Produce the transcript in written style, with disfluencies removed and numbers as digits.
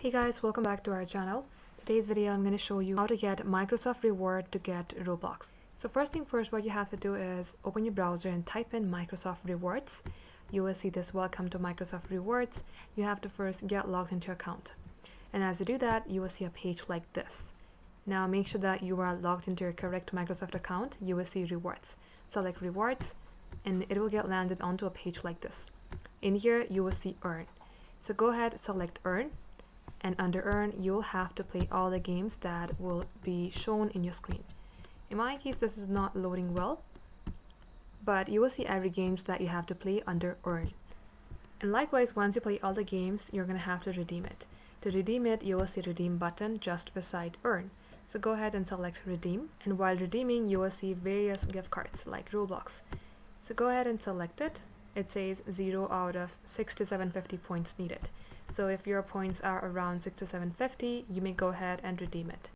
Hey guys, welcome back to our channel. Today's video I'm going to show you how to get Microsoft reward to get Roblox. So first thing first, what you have to do is open your browser and type in Microsoft rewards. You will see this welcome to Microsoft rewards. You have to first get logged into your account. And as you do that, you will see a page like this. Now make sure that you are logged into your correct Microsoft account. You will see rewards. Select rewards and it will get landed onto a page like this. In here you will see earn. So go ahead, select earn. And under earn, you'll have to play all the games that will be shown in your screen. In my case, this is not loading well, but you will see every games that you have to play under earn. And likewise, once you play all the games, you're going to have to redeem it. To redeem it, you will see redeem button just beside earn. So go ahead and select redeem. And while redeeming, you will see various gift cards like Roblox. So go ahead and select it. It says 0 out of 6 to 750 points needed. So if your points are around 6 to 750, you may go ahead and redeem it.